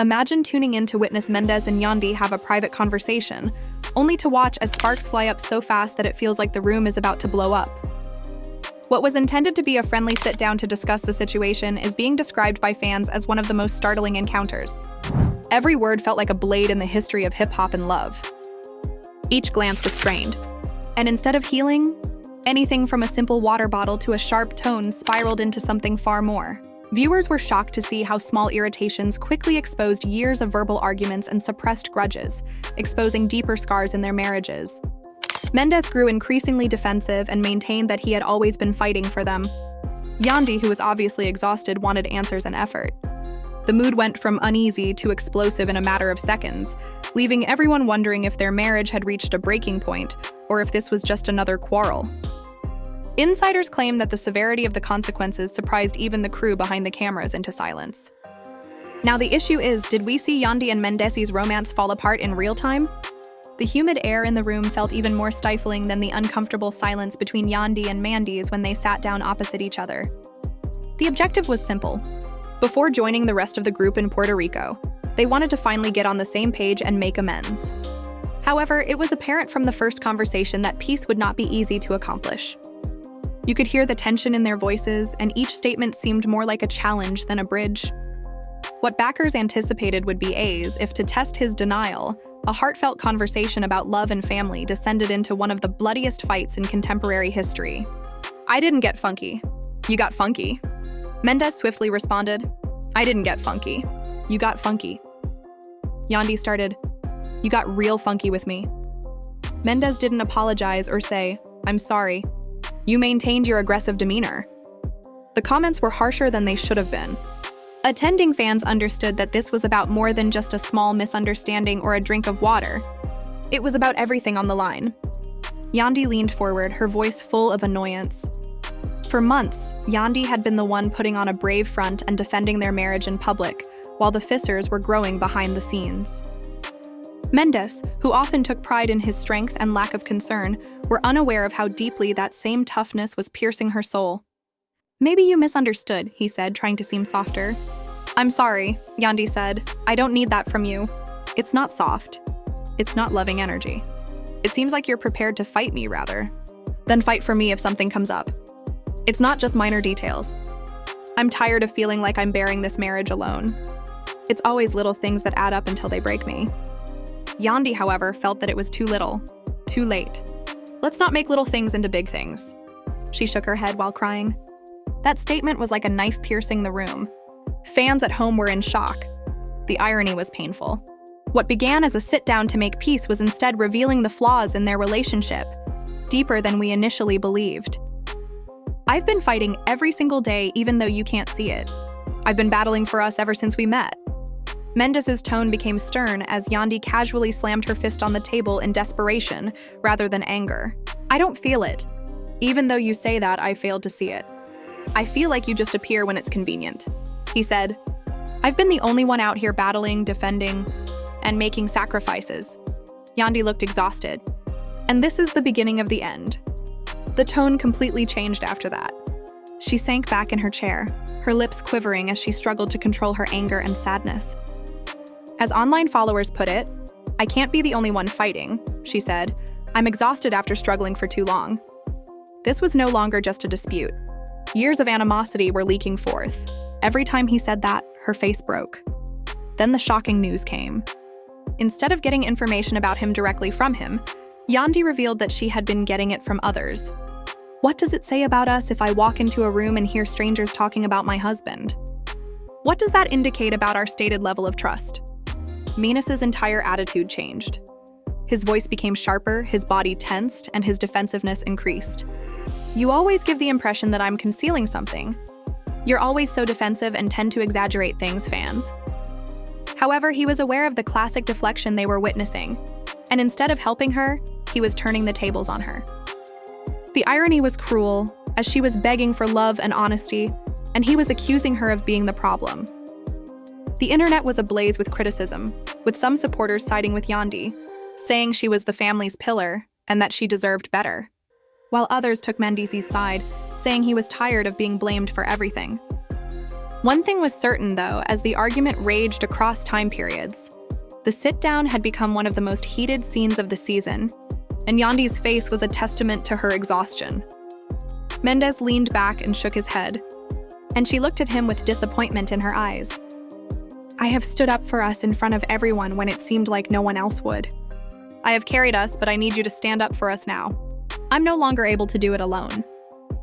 Imagine tuning in to witness Mendeecees and Yandy have a private conversation, only to watch as sparks fly up so fast that it feels like the room is about to blow up. What was intended to be a friendly sit-down to discuss the situation is being described by fans as one of the most startling encounters. Every word felt like a blade in the history of hip-hop and love. Each glance was strained, and instead of healing, anything from a simple water bottle to a sharp tone spiraled into something far more. Viewers were shocked to see how small irritations quickly exposed years of verbal arguments and suppressed grudges, exposing deeper scars in their marriages. Mendeecees grew increasingly defensive and maintained that he had always been fighting for them. Yandy, who was obviously exhausted, wanted answers and effort. The mood went from uneasy to explosive in a matter of seconds, leaving everyone wondering if their marriage had reached a breaking point or if this was just another quarrel. Insiders claim that the severity of the consequences surprised even the crew behind the cameras into silence. Now the issue is, did we see Yandy and Mendeecees' romance fall apart in real time? The humid air in the room felt even more stifling than the uncomfortable silence between Yandy and Mendeecees when they sat down opposite each other. The objective was simple. Before joining the rest of the group in Puerto Rico, they wanted to finally get on the same page and make amends. However, it was apparent from the first conversation that peace would not be easy to accomplish. You could hear the tension in their voices, and each statement seemed more like a challenge than a bridge. What backers anticipated would be A's if, to test his denial, a heartfelt conversation about love and family descended into one of the bloodiest fights in contemporary history. "I didn't get funky. You got funky." Mendeecees swiftly responded, "I didn't get funky. You got funky." Yandy started, "You got real funky with me." Mendeecees didn't apologize or say, "I'm sorry." You maintained your aggressive demeanor. The comments were harsher than they should have been. Attending fans understood that this was about more than just a small misunderstanding or a drink of water. It was about everything on the line. Yandy leaned forward, her voice full of annoyance. For months, Yandy had been the one putting on a brave front and defending their marriage in public, while the fissures were growing behind the scenes. Mendeecees, who often took pride in his strength and lack of concern, were unaware of how deeply that same toughness was piercing her soul. "Maybe you misunderstood," he said, trying to seem softer. "I'm sorry," Yandy said. "I don't need that from you. It's not soft. It's not loving energy. It seems like you're prepared to fight me, rather than fight for me if something comes up. It's not just minor details. I'm tired of feeling like I'm bearing this marriage alone. It's always little things that add up until they break me." Yandy, however, felt that it was too little, too late. "Let's not make little things into big things." She shook her head while crying. That statement was like a knife piercing the room. Fans at home were in shock. The irony was painful. What began as a sit-down to make peace was instead revealing the flaws in their relationship, deeper than we initially believed. "I've been fighting every single day even though you can't see it. I've been battling for us ever since we met." Mendeecees' tone became stern as Yandy casually slammed her fist on the table in desperation rather than anger. "I don't feel it. Even though you say that, I failed to see it. I feel like you just appear when it's convenient," he said. "I've been the only one out here battling, defending, and making sacrifices." Yandy looked exhausted. And this is the beginning of the end. The tone completely changed after that. She sank back in her chair, her lips quivering as she struggled to control her anger and sadness. As online followers put it, "I can't be the only one fighting," she said. "I'm exhausted after struggling for too long." This was no longer just a dispute. Years of animosity were leaking forth. Every time he said that, her face broke. Then the shocking news came. Instead of getting information about him directly from him, Yandy revealed that she had been getting it from others. "What does it say about us if I walk into a room and hear strangers talking about my husband? What does that indicate about our stated level of trust?" Mendeecees' entire attitude changed. His voice became sharper, his body tensed, and his defensiveness increased. "You always give the impression that I'm concealing something. You're always so defensive and tend to exaggerate things, fans." However, he was aware of the classic deflection they were witnessing, and instead of helping her, he was turning the tables on her. The irony was cruel, as she was begging for love and honesty, and he was accusing her of being the problem. The internet was ablaze with criticism, with some supporters siding with Yandy, saying she was the family's pillar and that she deserved better, while others took Mendeecees' side, saying he was tired of being blamed for everything. One thing was certain, though, as the argument raged across time periods. The sit-down had become one of the most heated scenes of the season, and Yandy's face was a testament to her exhaustion. Mendeecees leaned back and shook his head, and she looked at him with disappointment in her eyes. I have stood up for us in front of everyone when it seemed like no one else would. I have carried us, but I need you to stand up for us now. I'm no longer able to do it alone.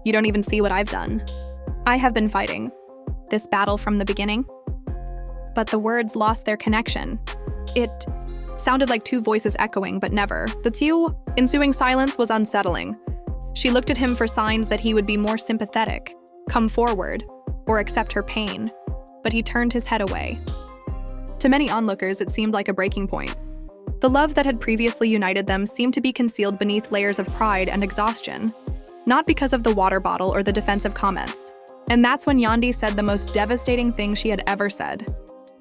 You don't even see what I've done. I have been fighting this battle from the beginning. But the words lost their connection. It sounded like two voices echoing, but never. The ensuing silence was unsettling. She looked at him for signs that he would be more sympathetic, come forward, or accept her pain, but he turned his head away. To many onlookers, it seemed like a breaking point. The love that had previously united them seemed to be concealed beneath layers of pride and exhaustion, not because of the water bottle or the defensive comments. And that's when Yandy said the most devastating thing she had ever said.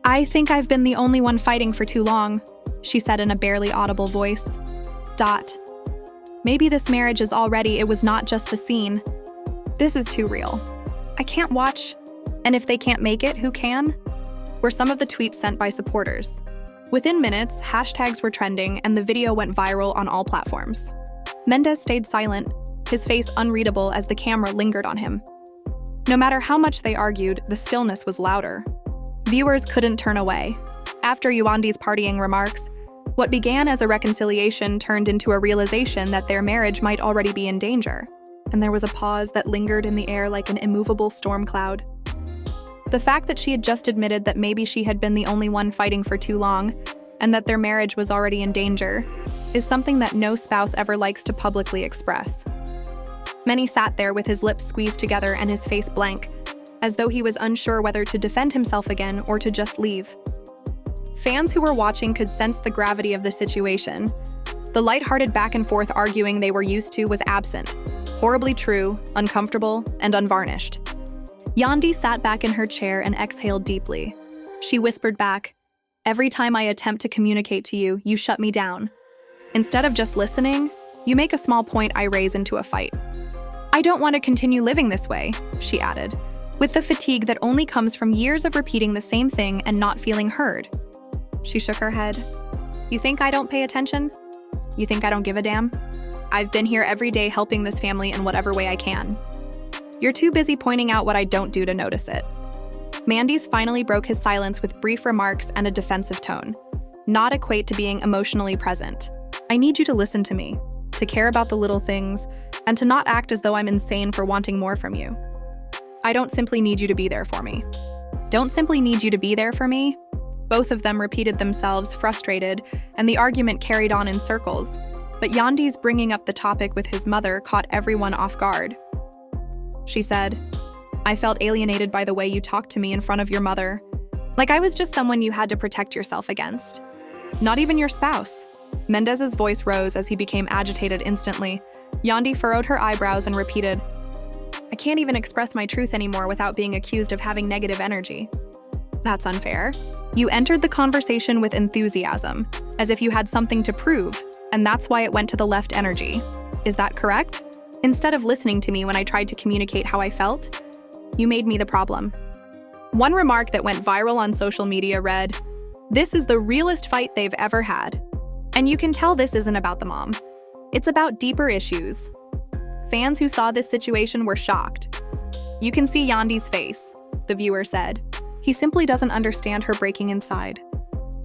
I think I've been the only one fighting for too long, she said in a barely audible voice. Maybe this marriage is already, it was not just a scene. This is too real. I can't watch. And if they can't make it, who can? Were some of the tweets sent by supporters. Within minutes, hashtags were trending and the video went viral on all platforms. Mendeecees stayed silent, his face unreadable as the camera lingered on him. No matter how much they argued, the stillness was louder. Viewers couldn't turn away. After Yandy's partying remarks, what began as a reconciliation turned into a realization that their marriage might already be in danger, and there was a pause that lingered in the air like an immovable storm cloud. The fact that she had just admitted that maybe she had been the only one fighting for too long, and that their marriage was already in danger, is something that no spouse ever likes to publicly express. Many sat there with his lips squeezed together and his face blank, as though he was unsure whether to defend himself again or to just leave. Fans who were watching could sense the gravity of the situation. The lighthearted back and forth arguing they were used to was absent, horribly true, uncomfortable, and unvarnished. Yandy sat back in her chair and exhaled deeply. She whispered back, "Every time I attempt to communicate to you, you shut me down. Instead of just listening, you make a small point I raise into a fight. I don't want to continue living this way," she added, with the fatigue that only comes from years of repeating the same thing and not feeling heard. She shook her head. "You think I don't pay attention? You think I don't give a damn? I've been here every day helping this family in whatever way I can. You're too busy pointing out what I don't do to notice it." Mendeecees finally broke his silence with brief remarks and a defensive tone. Not equate to being emotionally present. I need you to listen to me, to care about the little things, and to not act as though I'm insane for wanting more from you. I don't simply need you to be there for me. Don't simply need you to be there for me? Both of them repeated themselves, frustrated, and the argument carried on in circles. But Yandy's bringing up the topic with his mother caught everyone off guard. She said, "I felt alienated by the way you talked to me in front of your mother. Like I was just someone you had to protect yourself against. Not even your spouse." Mendeecees' voice rose as he became agitated instantly. Yandy furrowed her eyebrows and repeated, "I can't even express my truth anymore without being accused of having negative energy. That's unfair. You entered the conversation with enthusiasm, as if you had something to prove, and that's why it went to the left energy. Is that correct? Instead of listening to me when I tried to communicate how I felt, you made me the problem." One remark that went viral on social media read, "This is the realest fight they've ever had. And you can tell this isn't about the mom. It's about deeper issues." Fans who saw this situation were shocked. "You can see Yandy's face," the viewer said. "He simply doesn't understand her breaking inside."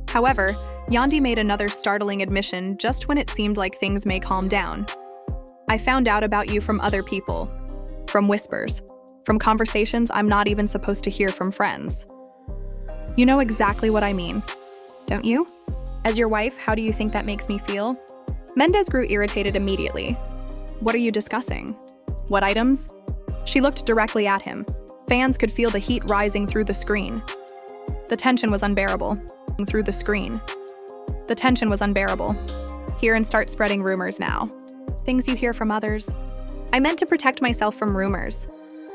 However, Yandy made another startling admission just when it seemed like things may calm down. "I found out about you from other people. From whispers. From conversations I'm not even supposed to hear from friends. You know exactly what I mean, don't you? As your wife, how do you think that makes me feel?" Mendeecees grew irritated immediately. "What are you discussing? What items?" She looked directly at him. Fans could feel the heat rising through the screen. The tension was unbearable. Through the screen. The tension was unbearable. Hear and start spreading rumors now. Things you hear from others. I meant to protect myself from rumors.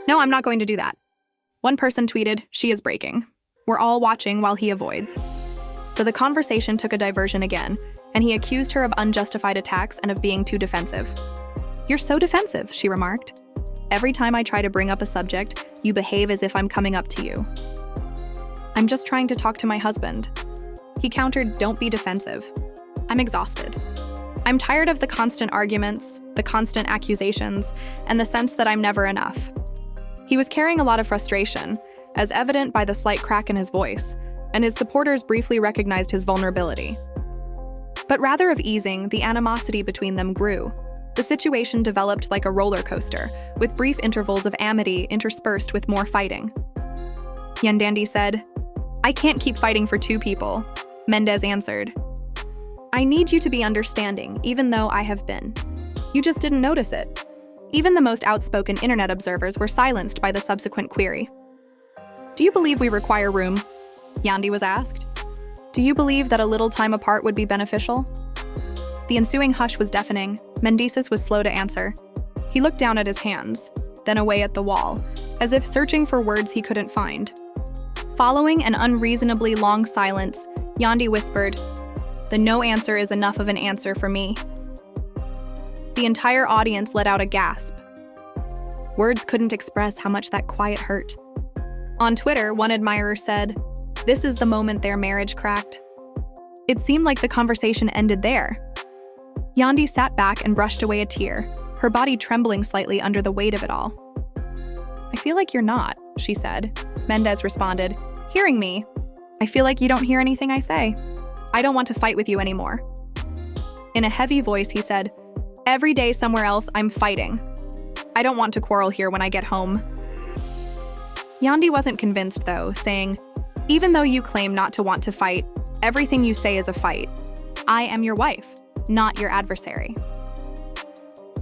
No, I'm not going to do that. One person tweeted, "She is breaking. We're all watching while he avoids." But the conversation took a diversion again, and he accused her of unjustified attacks and of being too defensive. "You're so defensive," she remarked. "Every time I try to bring up a subject, You behave as if I'm coming up to you. I'm just trying to talk to my husband. He countered, don't be defensive. I'm exhausted. I'm tired of the constant arguments, the constant accusations, and the sense that I'm never enough. He was carrying a lot of frustration, as evident by the slight crack in his voice, and his supporters briefly recognized his vulnerability. But rather of easing, the animosity between them grew. The situation developed like a roller coaster, with brief intervals of amity interspersed with more fighting. Yandy said, I can't keep fighting for two people. Mendeecees answered, I need you to be understanding, even though I have been. You just didn't notice it. Even the most outspoken internet observers were silenced by the subsequent query. Do you believe we require room? Yandy was asked. Do you believe that a little time apart would be beneficial? The ensuing hush was deafening. Mendeecees was slow to answer. He looked down at his hands, then away at the wall, as if searching for words he couldn't find. Following an unreasonably long silence, Yandy whispered, the no answer is enough of an answer for me. The entire audience let out a gasp. Words couldn't express how much that quiet hurt. On Twitter, one admirer said, this is the moment their marriage cracked. It seemed like the conversation ended there. Yandy sat back and brushed away a tear, her body trembling slightly under the weight of it all. I feel like you're not, she said. Mendeecees responded, hearing me. I feel like you don't hear anything I say. I don't want to fight with you anymore. In a heavy voice, he said, every day somewhere else, I'm fighting. I don't want to quarrel here when I get home. Yandy wasn't convinced, though, saying, even though you claim not to want to fight, everything you say is a fight. I am your wife, not your adversary.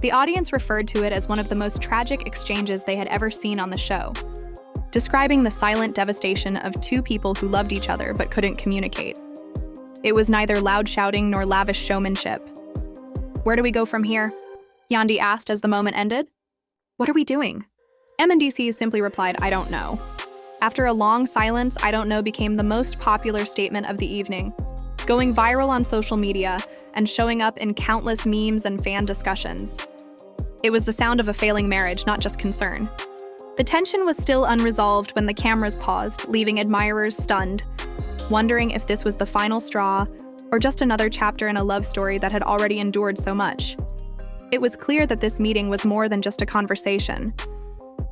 The audience referred to it as one of the most tragic exchanges they had ever seen on the show, describing the silent devastation of two people who loved each other but couldn't communicate. It was neither loud shouting nor lavish showmanship. Where do we go from here? Yandy asked as the moment ended. What are we doing? Mendeecees simply replied, I don't know. After a long silence, I don't know became the most popular statement of the evening, going viral on social media and showing up in countless memes and fan discussions. It was the sound of a failing marriage, not just concern. The tension was still unresolved when the cameras paused, leaving admirers stunned, wondering if this was the final straw or just another chapter in a love story that had already endured so much. It was clear that this meeting was more than just a conversation.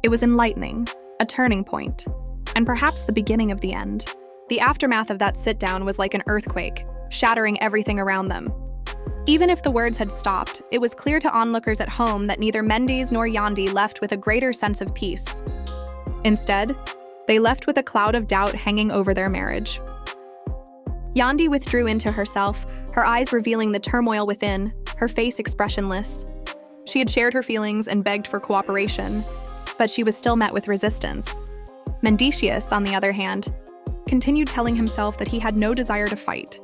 It was enlightening, a turning point, and perhaps the beginning of the end. The aftermath of that sit-down was like an earthquake, shattering everything around them. Even if the words had stopped, it was clear to onlookers at home that neither Mendeecees nor Yandy left with a greater sense of peace. Instead, they left with a cloud of doubt hanging over their marriage. Yandy withdrew into herself, her eyes revealing the turmoil within, her face expressionless. She had shared her feelings and begged for cooperation, but she was still met with resistance. Mendeecees, on the other hand, continued telling himself that he had no desire to fight.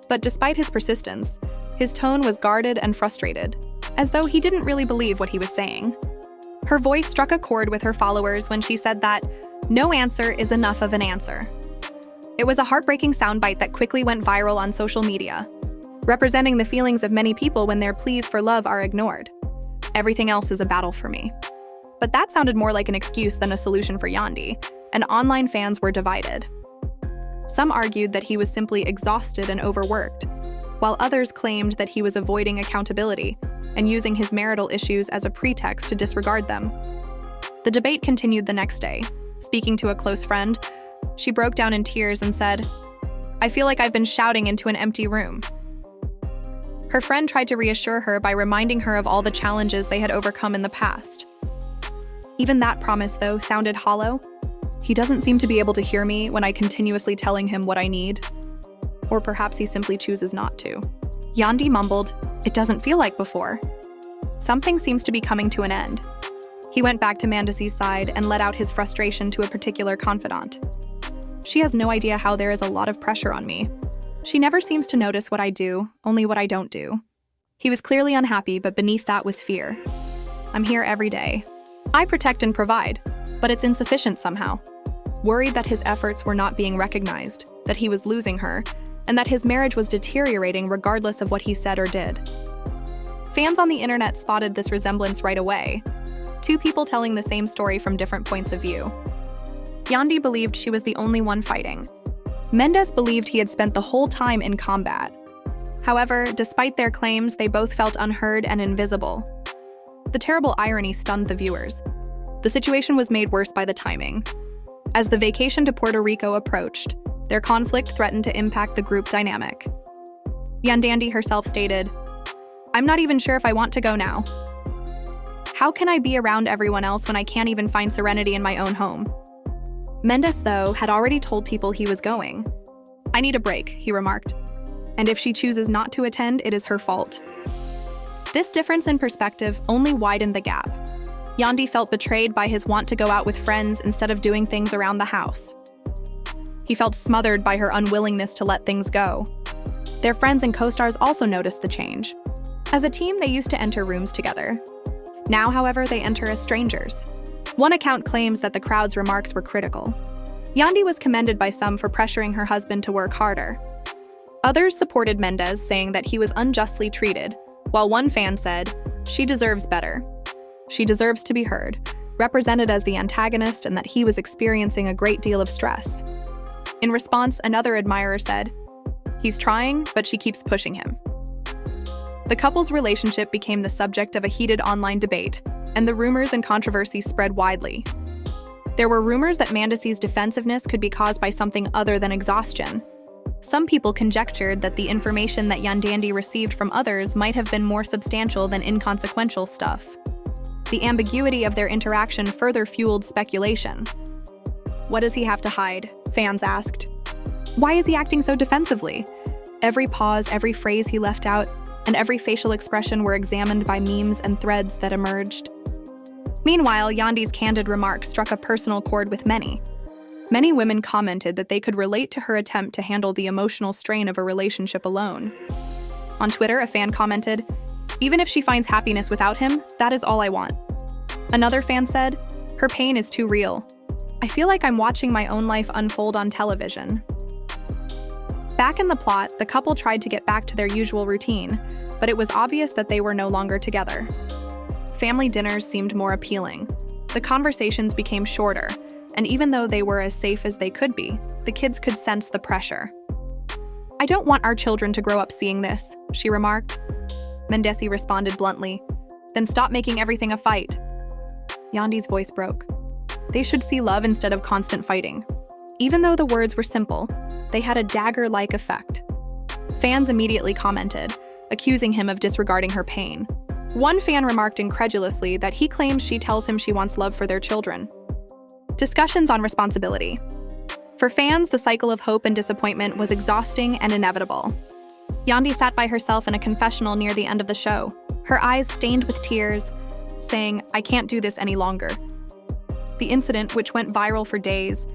But despite his persistence, his tone was guarded and frustrated, as though he didn't really believe what he was saying. Her voice struck a chord with her followers when she said that no answer is enough of an answer. It was a heartbreaking soundbite that quickly went viral on social media, representing the feelings of many people when their pleas for love are ignored. Everything else is a battle for me. But that sounded more like an excuse than a solution for Yandy, and online fans were divided. Some argued that he was simply exhausted and overworked, while others claimed that he was avoiding accountability and using his marital issues as a pretext to disregard them. The debate continued the next day. Speaking to a close friend, she broke down in tears and said, I feel like I've been shouting into an empty room. Her friend tried to reassure her by reminding her of all the challenges they had overcome in the past. Even that promise, though, sounded hollow. He doesn't seem to be able to hear me when I continuously telling him what I need. Or perhaps he simply chooses not to. Yandy mumbled, it doesn't feel like before. Something seems to be coming to an end. He went back to Mendeecees' side and let out his frustration to a particular confidant. She has no idea how there is a lot of pressure on me. She never seems to notice what I do, only what I don't do. He was clearly unhappy, but beneath that was fear. I'm here every day. I protect and provide, but it's insufficient somehow. Worried that his efforts were not being recognized, that he was losing her, and that his marriage was deteriorating regardless of what he said or did. Fans on the internet spotted this resemblance right away. Two people telling the same story from different points of view. Yandy believed she was the only one fighting. Mendeecees believed he had spent the whole time in combat. However, despite their claims, they both felt unheard and invisible. The terrible irony stunned the viewers. The situation was made worse by the timing. As the vacation to Puerto Rico approached, their conflict threatened to impact the group dynamic. Yandy herself stated, "I'm not even sure if I want to go now. How can I be around everyone else when I can't even find serenity in my own home?" Mendeecees, though, had already told people he was going. "I need a break," he remarked. "And if she chooses not to attend, it is her fault." This difference in perspective only widened the gap. Yandy felt betrayed by his want to go out with friends instead of doing things around the house. He felt smothered by her unwillingness to let things go. Their friends and co-stars also noticed the change. As a team, they used to enter rooms together. Now, however, they enter as strangers. One account claims that the crowd's remarks were critical. Yandy was commended by some for pressuring her husband to work harder. Others supported Mendeecees, saying that he was unjustly treated, while one fan said, "She deserves better. She deserves to be heard," represented as the antagonist, and that he was experiencing a great deal of stress. In response, another admirer said, "He's trying, but she keeps pushing him." The couple's relationship became the subject of a heated online debate, and the rumors and controversy spread widely. There were rumors that Mendeecees' defensiveness could be caused by something other than exhaustion. Some people conjectured that the information that Yandy received from others might have been more substantial than inconsequential stuff. The ambiguity of their interaction further fueled speculation. "What does he have to hide?" fans asked. "Why is he acting so defensively?" Every pause, every phrase he left out, and every facial expression were examined by memes and threads that emerged. Meanwhile, Yandy's candid remarks struck a personal chord with many. Many women commented that they could relate to her attempt to handle the emotional strain of a relationship alone. On Twitter, a fan commented, "Even if she finds happiness without him, that is all I want." Another fan said, "Her pain is too real. I feel like I'm watching my own life unfold on television." Back in the plot, the couple tried to get back to their usual routine, but it was obvious that they were no longer together. Family dinners seemed more appealing. The conversations became shorter, and even though they were as safe as they could be, the kids could sense the pressure. "I don't want our children to grow up seeing this," she remarked. Mendeecees responded bluntly, "Then stop making everything a fight." Yandy's voice broke. "They should see love instead of constant fighting." Even though the words were simple, they had a dagger-like effect. Fans immediately commented, accusing him of disregarding her pain. One fan remarked incredulously that he claims she tells him she wants love for their children. Discussions on responsibility. For fans, the cycle of hope and disappointment was exhausting and inevitable. Yandy sat by herself in a confessional near the end of the show, her eyes stained with tears, saying, "I can't do this any longer." The incident, which went viral for days,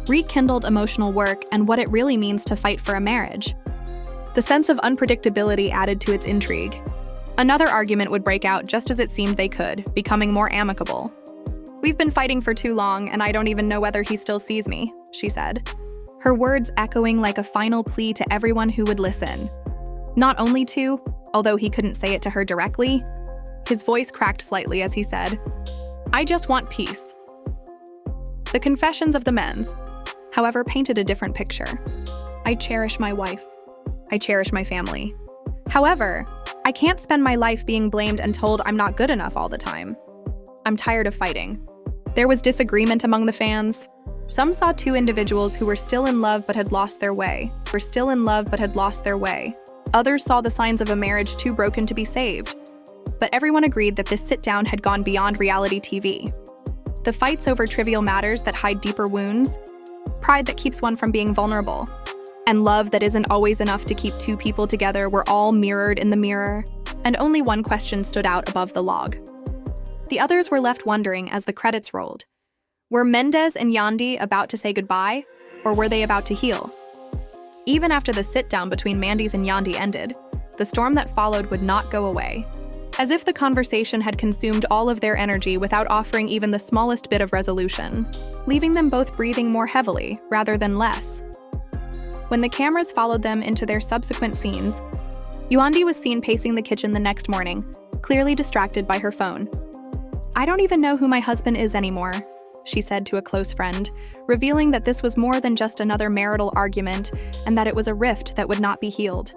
rekindled emotional work and what it really means to fight for a marriage. The sense of unpredictability added to its intrigue. Another argument would break out just as it seemed they could, becoming more amicable. "We've been fighting for too long, and I don't even know whether he still sees me," she said, her words echoing like a final plea to everyone who would listen. Not only to, although he couldn't say it to her directly, his voice cracked slightly as he said, "I just want peace." The confessions of the men's, however, painted a different picture. "I cherish my wife. I cherish my family. However, I can't spend my life being blamed and told I'm not good enough all the time. I'm tired of fighting." There was disagreement among the fans. Some saw two individuals who were still in love but had lost their way. Others saw the signs of a marriage too broken to be saved. But everyone agreed that this sit-down had gone beyond reality TV. The fights over trivial matters that hide deeper wounds, pride that keeps one from being vulnerable, and love that isn't always enough to keep two people together were all mirrored in the mirror, and only one question stood out above the log. The others were left wondering as the credits rolled. Were Mendeecees and Yandy about to say goodbye, or were they about to heal? Even after the sit-down between Mendeecees and Yandy ended, the storm that followed would not go away. As if the conversation had consumed all of their energy without offering even the smallest bit of resolution, leaving them both breathing more heavily rather than less. When the cameras followed them into their subsequent scenes, Yandy was seen pacing the kitchen the next morning, clearly distracted by her phone. "I don't even know who my husband is anymore," she said to a close friend, revealing that this was more than just another marital argument and that it was a rift that would not be healed.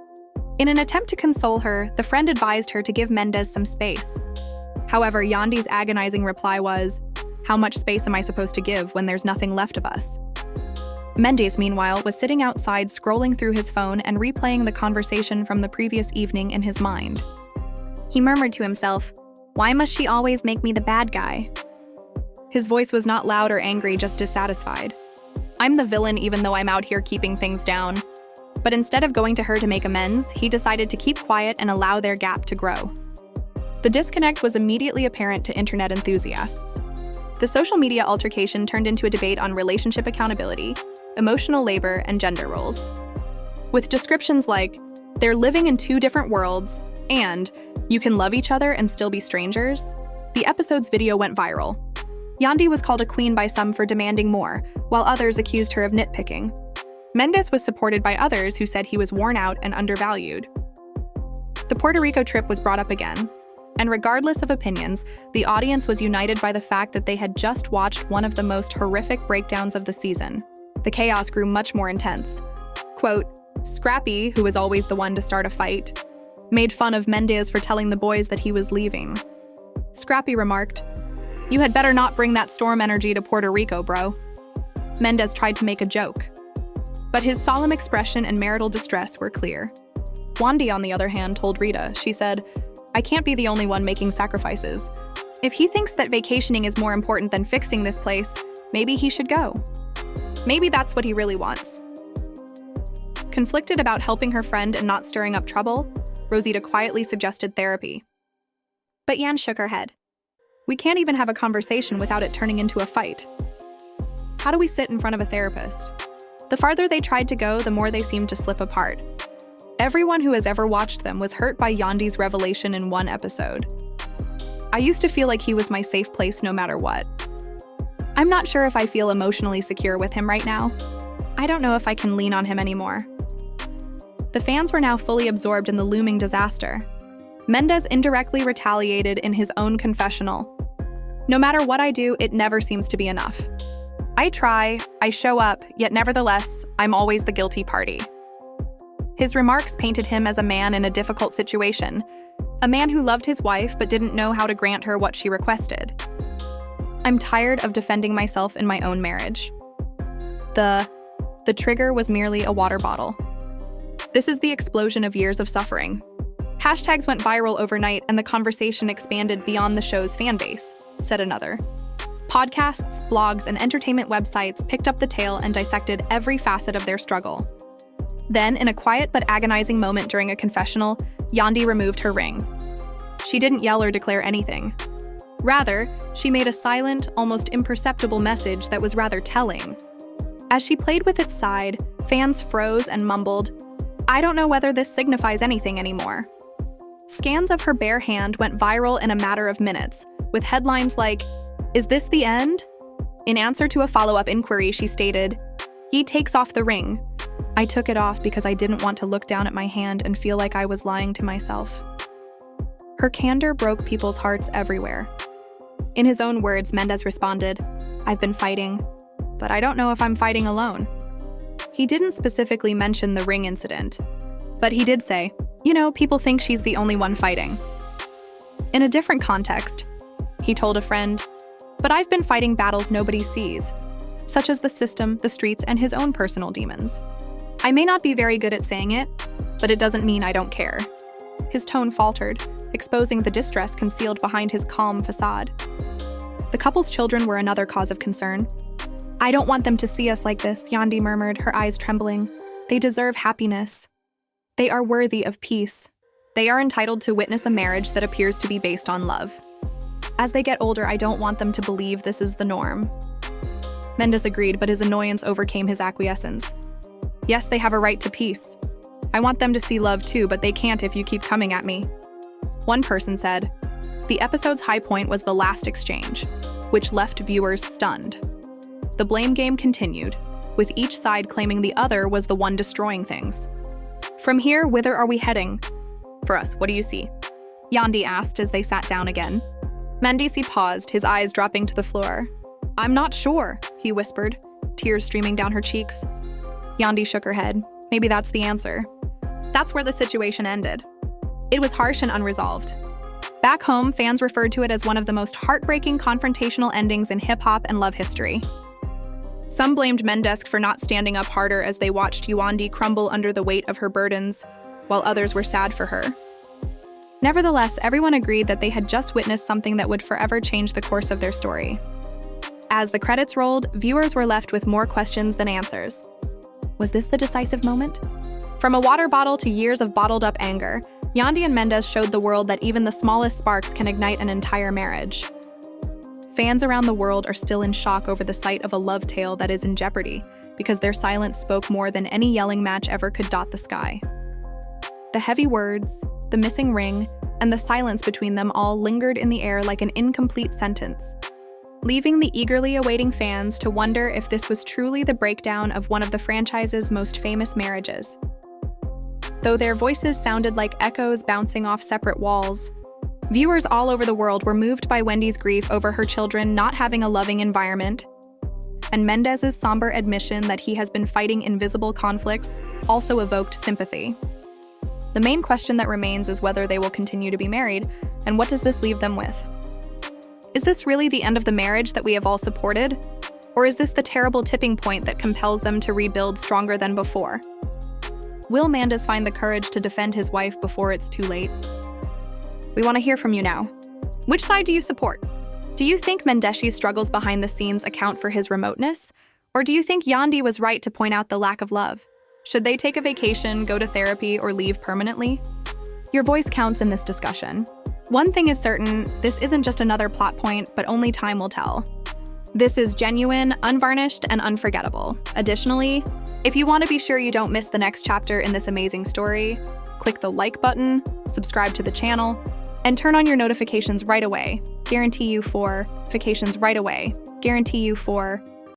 In an attempt to console her, the friend advised her to give Mendeecees some space. However, Yandy's agonizing reply was, "How much space am I supposed to give when there's nothing left of us?" Mendeecees, meanwhile, was sitting outside scrolling through his phone and replaying the conversation from the previous evening in his mind. He murmured to himself, "Why must she always make me the bad guy?" His voice was not loud or angry, just dissatisfied. "I'm the villain even though I'm out here keeping things down." But instead of going to her to make amends, he decided to keep quiet and allow their gap to grow. The disconnect was immediately apparent to internet enthusiasts. The social media altercation turned into a debate on relationship accountability, emotional labor, and gender roles. With descriptions like, "They're living in two different worlds," and "You can love each other and still be strangers," the episode's video went viral. Yandy was called a queen by some for demanding more, while others accused her of nitpicking. Mendeecees was supported by others who said he was worn out and undervalued. The Puerto Rico trip was brought up again, and regardless of opinions, the audience was united by the fact that they had just watched one of the most horrific breakdowns of the season. The chaos grew much more intense. Quote, "Scrappy, who was always the one to start a fight, made fun of Mendeecees for telling the boys that he was leaving. Scrappy remarked, 'You had better not bring that storm energy to Puerto Rico, bro.' Mendeecees tried to make a joke, but his solemn expression and marital distress were clear. Yandy, on the other hand, told Rita, she said, 'I can't be the only one making sacrifices. If he thinks that vacationing is more important than fixing this place, maybe he should go. Maybe that's what he really wants.'" Conflicted about helping her friend and not stirring up trouble, Rosita quietly suggested therapy. But Yan shook her head. "We can't even have a conversation without it turning into a fight. How do we sit in front of a therapist?" The farther they tried to go, the more they seemed to slip apart. Everyone who has ever watched them was hurt by Yandy's revelation in one episode. "I used to feel like he was my safe place no matter what. I'm not sure if I feel emotionally secure with him right now. I don't know if I can lean on him anymore." The fans were now fully absorbed in the looming disaster. Mendeecees indirectly retaliated in his own confessional. "No matter what I do, it never seems to be enough. I try, I show up, yet nevertheless, I'm always the guilty party." His remarks painted him as a man in a difficult situation, a man who loved his wife but didn't know how to grant her what she requested. "I'm tired of defending myself in my own marriage." The trigger was merely a water bottle. This is the explosion of years of suffering. Hashtags went viral overnight and the conversation expanded beyond the show's fan base, said another. Podcasts, blogs, and entertainment websites picked up the tale and dissected every facet of their struggle. Then, in a quiet but agonizing moment during a confessional, Yandy removed her ring. She didn't yell or declare anything. Rather, she made a silent, almost imperceptible message that was rather telling. As she played with its side, fans froze and mumbled, "I don't know whether this signifies anything anymore." Scans of her bare hand went viral in a matter of minutes, with headlines like, "Is this the end?" In answer to a follow-up inquiry, she stated, "He takes off the ring. I took it off because I didn't want to look down at my hand and feel like I was lying to myself." Her candor broke people's hearts everywhere. In his own words, Mendeecees responded, "I've been fighting, but I don't know if I'm fighting alone." He didn't specifically mention the ring incident, but he did say, "You know, people think she's the only one fighting." In a different context, he told a friend, "But I've been fighting battles nobody sees, such as the system, the streets, and his own personal demons. I may not be very good at saying it, but it doesn't mean I don't care." His tone faltered, exposing the distress concealed behind his calm facade. The couple's children were another cause of concern. "I don't want them to see us like this," Yandy murmured, her eyes trembling. "They deserve happiness. They are worthy of peace. They are entitled to witness a marriage that appears to be based on love. As they get older, I don't want them to believe this is the norm." Mendeecees agreed, but his annoyance overcame his acquiescence. "Yes, they have a right to peace. I want them to see love too, but they can't if you keep coming at me." One person said, "The episode's high point was the last exchange, which left viewers stunned." The blame game continued, with each side claiming the other was the one destroying things. "From here, whither are we heading? For us, what do you see?" Yandy asked as they sat down again. Mendeecees paused, his eyes dropping to the floor. "I'm not sure," he whispered, tears streaming down her cheeks. Yandy shook her head. Maybe that's the answer. That's where the situation ended. It was harsh and unresolved. Back home, fans referred to it as one of the most heartbreaking confrontational endings in hip-hop and love history. Some blamed Mendeecees for not standing up harder as they watched Yandy crumble under the weight of her burdens, while others were sad for her. Nevertheless, everyone agreed that they had just witnessed something that would forever change the course of their story. As the credits rolled, viewers were left with more questions than answers. Was this the decisive moment? From a water bottle to years of bottled-up anger, Yandy and Mendeecees showed the world that even the smallest sparks can ignite an entire marriage. Fans around the world are still in shock over the sight of a love tale that is in jeopardy, because their silence spoke more than any yelling match ever could dot the sky. The heavy words, the missing ring, and the silence between them all lingered in the air like an incomplete sentence, leaving the eagerly awaiting fans to wonder if this was truly the breakdown of one of the franchise's most famous marriages. Though their voices sounded like echoes bouncing off separate walls, viewers all over the world were moved by Wendy's grief over her children not having a loving environment, and Mendeecees' somber admission that he has been fighting invisible conflicts also evoked sympathy. The main question that remains is whether they will continue to be married, and what does this leave them with? Is this really the end of the marriage that we have all supported? Or is this the terrible tipping point that compels them to rebuild stronger than before? Will Mendeecees find the courage to defend his wife before it's too late? We want to hear from you now. Which side do you support? Do you think Mendeecees' struggles behind the scenes account for his remoteness? Or do you think Yandy was right to point out the lack of love? Should they take a vacation, go to therapy, or leave permanently? Your voice counts in this discussion. One thing is certain, this isn't just another plot point, but only time will tell. This is genuine, unvarnished, and unforgettable. Additionally, if you want to be sure you don't miss the next chapter in this amazing story, click the like button, subscribe to the channel, and turn on your notifications right away. Guarantee you for